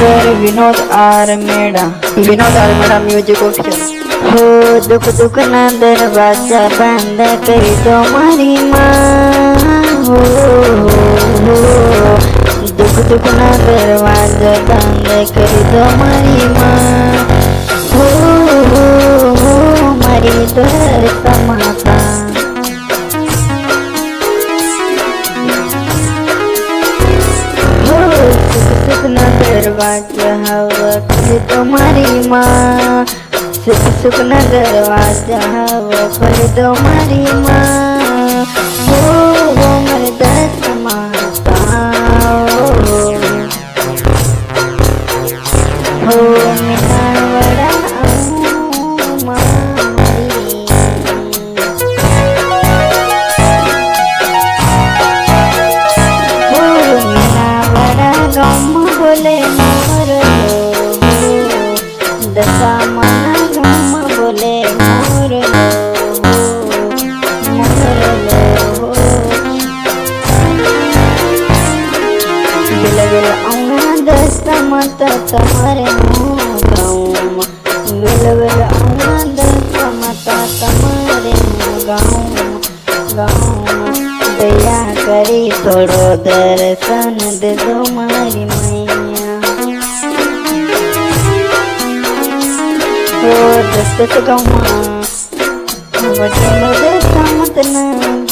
Singer Vinod R Meda music official. हो दुख दुख ना दरवाजा बंद कर दो मारी माँ, हो दुख दुख ना दरवाजा बंद कर दो मारी माँ, हो मारी द्वार समाता। हो दुख दुख ना दरवाजा हवा कर दो मारी माँ, सुख सुख न दरवाजा हवा कर दो मारी माँ, हो मर्द समाता। हो मीना बड़ा हो मीना बड़ा गम बोले मोर दशा मना गम बोले मोर गिल गिल आऊँ दशा मत तुम्हारे गाँव, गिल गिल आऊँ दशा मत तुम्हारे गाँव, दया करी थोड़ो दर्शन दे दो मारी मैया। हो दस गौमा वचन दशा मत न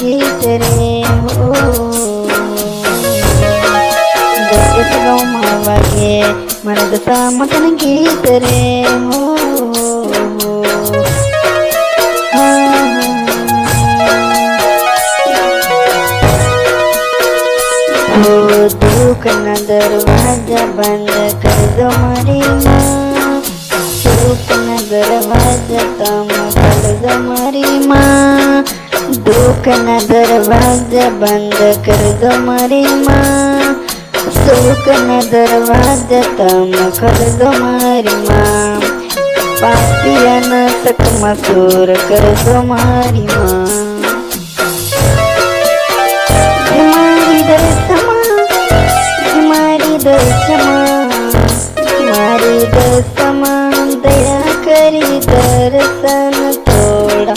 गीत रे, हो दस गौमा वगे मन दशा मत न गीत रे, हो हो दुख न दरवाजा बंद कर दो मारी माँ, दुख न दरवाजा तुम खोल दो मारी माँ, दुख न दरवाजा बंद कर दो मारी माँ, दुख न दरवाजा तुम खोल दो मारी माँ, पापिया न तक मसूर कर दो मारी माँ। मारी दशमा दया करी दर्शन थोड़ा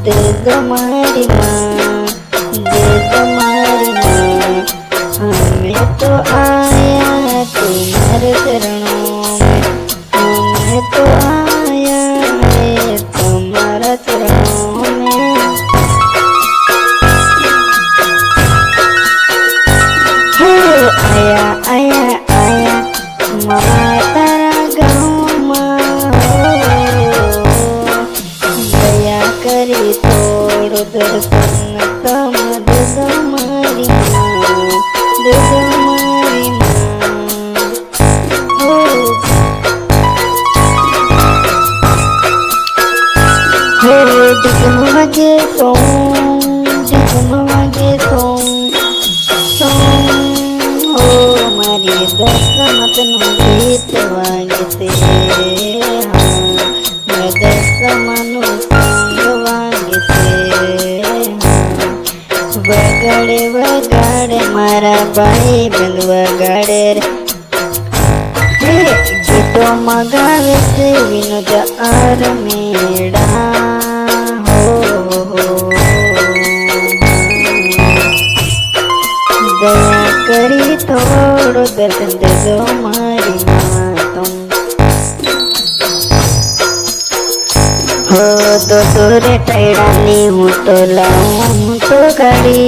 दे दो मारी माँ, दे दो मारी माँ। हमें तो आया तुम्हारे चरणों में, हमें तो आया है तुम्हारा चरणों में। आया आया आया माता गाँव माँ, दया करी तोड़ दर्शन तम दे दो मारी माँ, दे दो मारी माँ। हो डगमगे सोम, डगमगे सोम, हो मारी दशा मत न गीत वागते, हाँ दशा मनु संग वागते, वगड़े वगड़े मारा बाई बंद वगड़े रे, गीतो मगावे से विनोद आर मेड़ा, दया करी थोड़ो दर्शन दे दो मारी माँ तुम। हो दो दूरे टैडानी हूँ तो लाऊं तो घड़ी,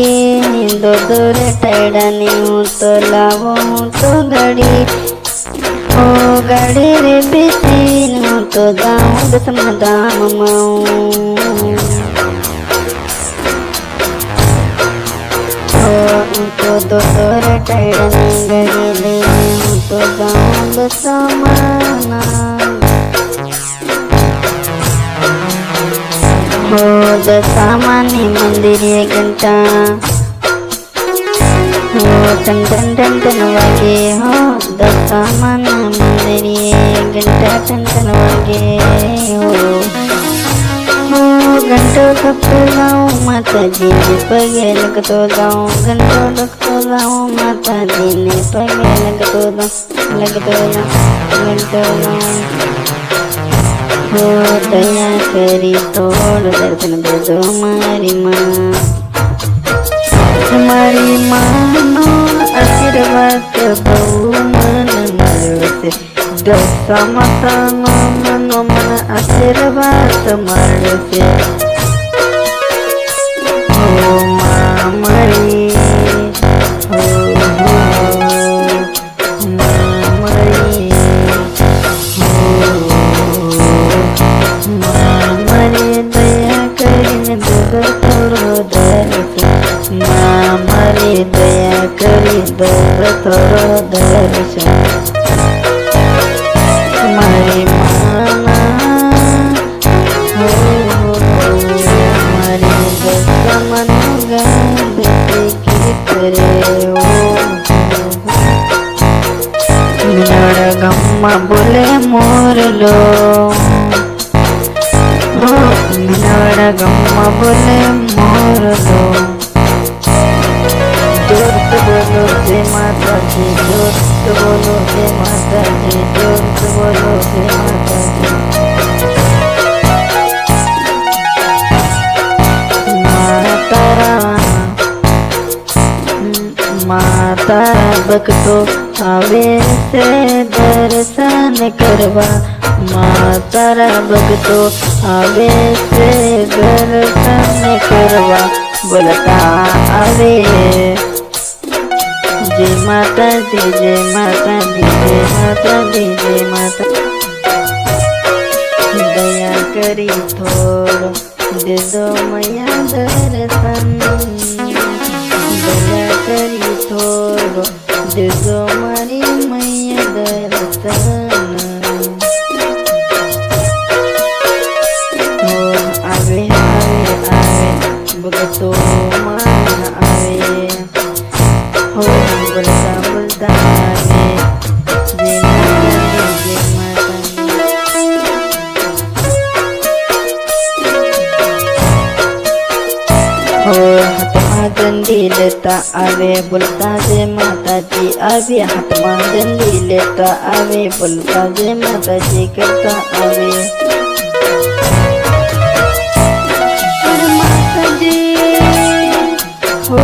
दो दूरे टैडानी हूँ तो लाऊं तो घड़ी, हो घड़ी रे बेचीन हूँ तो जाऊँ दसम दाम माऊं। तो दो तोर टैडनी गरीले तो गाँव समाना, हो दसामानी मंदिर ये घंटा, हो टन टन टन टन वागे, हो दसामान मंदिर ये घंटा टन टन वागे, हो घंटो लगतो जाऊं माताजी ने पगे लगतो जाऊं, घंटो लगतो जाऊं माताजी ने पगे लगतो जाऊं। हो दया करी तोड़ दर्शन दे दो मारी माँ, मारी मानो आशीर्वाद बहु मन मरते, दसा मतानो मनो मन आशीर्वाद मरते। हो माँ मरी हो माँ मरी माँ मरी दया करीने दो थोड़ो दर्शन, माँ मरी दया करी दो थोड़ो दर्शन। मारी माना हो मारी दसा मनो गाते की करे हो। मिनाड़ा गम्मा बोले मोरलो हो, मिनाड़ा गम्मा बोले मोरलो। जोर से बोलो जय माता जी, जोर से बोलो जय माता जी, जोर से बोलो जय माता जी। माता भक्तो आवे से दर्शन करवा, माता भक्तो आवे से दर्शन करवा, बोलता आवे जय माता दी, जय माता दी, जय माता दी, जय माता। दया करी थोड़ो दे दो मैया दर्शन, दया करी थोड़ो दे दो मारी मैया दर्शन। हो आवे आवे आवे भगतो मान आवे, हो बोलता बोलता आवे जय माता दी, जय माता। हो हाथमा दंडी लेता आवे बोलता जय माता जी आवे, हाथमा दंडी लेता आवे बोलता जय माता जी करता आवे। माता जी हो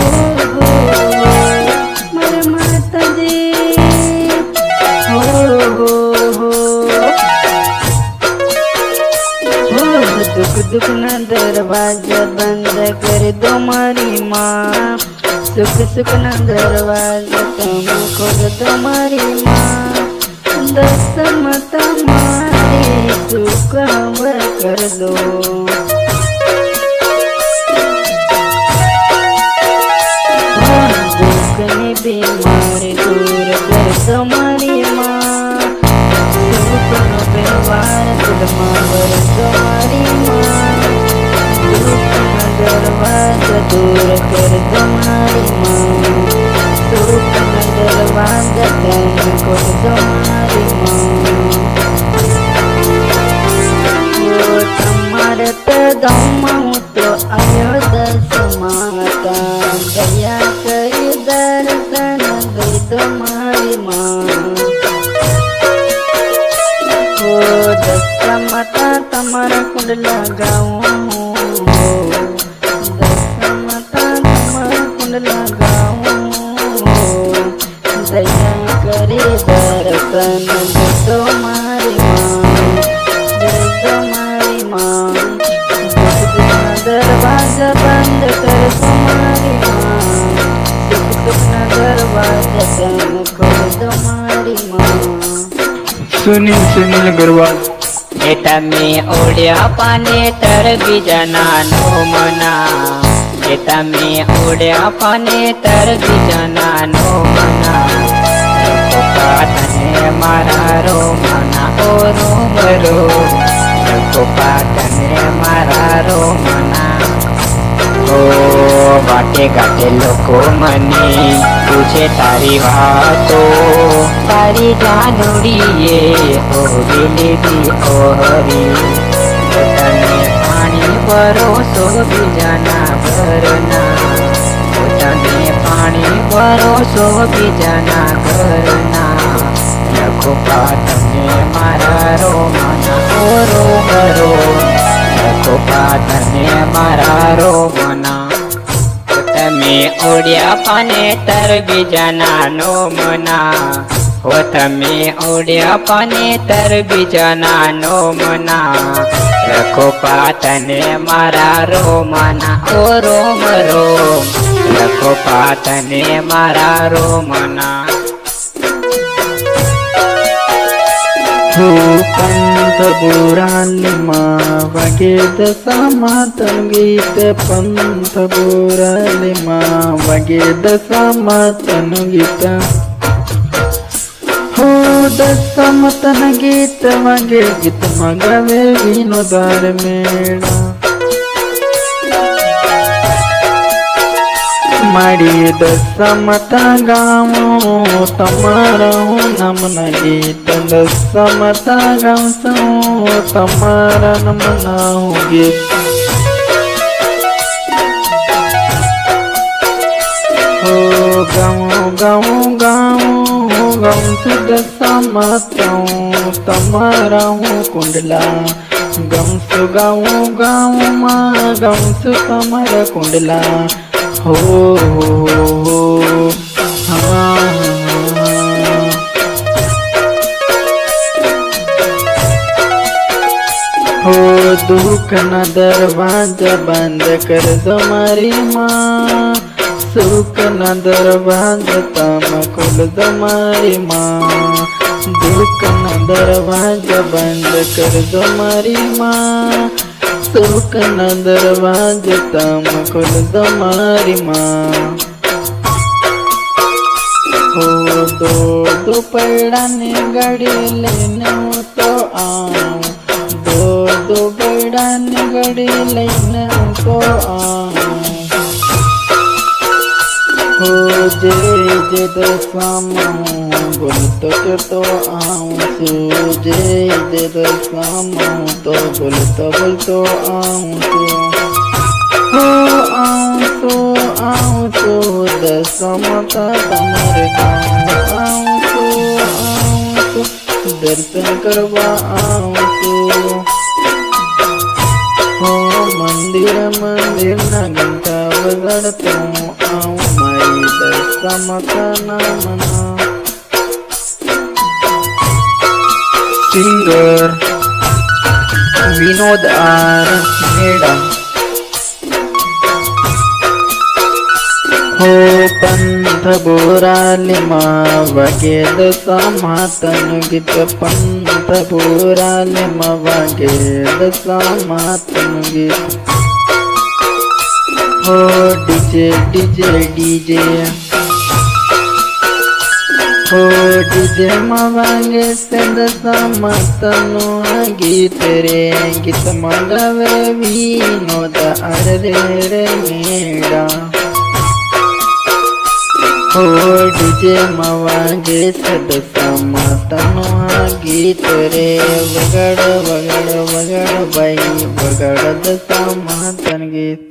मेरे माता जी हो दुख दुख न दरवाजा बंद कर दो मारी माँ, सुख सुख न दरवाजा तुम खोल दो मारी माँ। दसमत मारी सुख हमर कर दो, दुख ने बीमारी दूर कर दो मारी माँ। सुख न व्यवहार तुलमा वर दो मारी माँ, दुख न दरवाजा दूर कर दो मारी माँ। सुख न दरवाजा तुम खोल दो मारी माँ। वो समर्थ दम्मा तो आयो दस माता, दया करी दर्शन दे दो मारी माँ। हो दस माता तमारा कुंड लगाऊं, दस माता तमारा कुंड लगाऊं। दया करे दर्शन दे दो मारी माँ, दे दो मारी माँ। दरवाजा बंद कर दो मारी माँ, सुख सुख न दरवाजा तुम खोल दो मारी माँ। सुनील गरवाल તમે ઓડ્યા પાને તર બીજાના નો મના, તમે ઓડ્યા પાને તર બીજાના નો મના। પપ્પા તને મારા રો મના ઓ રોમ રો, પપ્પા તને મારા રો મના। ઓ વાટે ગાટે લોકો મને પૂછે તારી વાતો, તારી જાનુડીએ ઓ દિલી દી ઓ હરી, તને પાણી ભરોસો બીજાના ઘરના, તમે પાણી ભરોસો બીજાના ઘરના, લખો તમે મારા રોમના ઓ રોમ રોમ, લખો તમે મારા રોમના. તમે ઓળ્યા પાને તર બીજાના નોમના, હો તમે ઓળ્યા પાને તર બીજાના નોમના, લખો તને મારા રોમના ઓ રોમ રોમ, લખો તને મારા રોમના. हो पंथ बुरालिमा वगे दशामातन गीत, पंथ बुरालिमा वगे दशामातन गीत. हो दशामतन गीत वगे गीत मगवे विनोदार मेळा. माड़ी दशमत गाऊं तमारा नमन गीत, दशमत गाऊं तमारा नमन गीत. हो गाऊं गाऊं गाऊं गाऊं दशमत तमारा कुंडला, गाऊं गाऊं माँ गाऊं तमारा कुंडला. हो हाँ हो दुख न दरवाजा बंद कर दो मारी माँ, सुख न दरवाजा तम खोल दो मारी माँ. दुख न दरवाजा बंद कर दो मारी माँ, सुख न दरवाजा तम खोल दो मारी माँ. हो दो दो पैड़ाने गाड़ी लेने तो आऊं, दो दो पैड़ाने गाड़ी लेने तो आऊं. हो जे जे दशामा बोल तो आऊं, सो जे दशामा तो बोल तो आऊं सो. हो आऊं सो दशामता तमरे गाऊं, आऊं सो दर्शन करवा आऊं सो. हो मंदिर मंदिर ना घंटा बजाड़ता आऊं, माई दशामता नामना. Singer Vinod R Meda. हो पंथ बुरालिमा वगे दशामातन गीत, पंथ बुरालिमा वगे दशामातन गीत. हो डीजे डीजे डीजे, हो डीजे मवांगे से दशामातनु गीत रे, गीत मगवे विनोद अरे रे मेड़ा. हो डीजे मवांगे से दशामातनु गीत रे, वगड़ वगड़ वगड़ बाई वगड़ दशामातन गीत.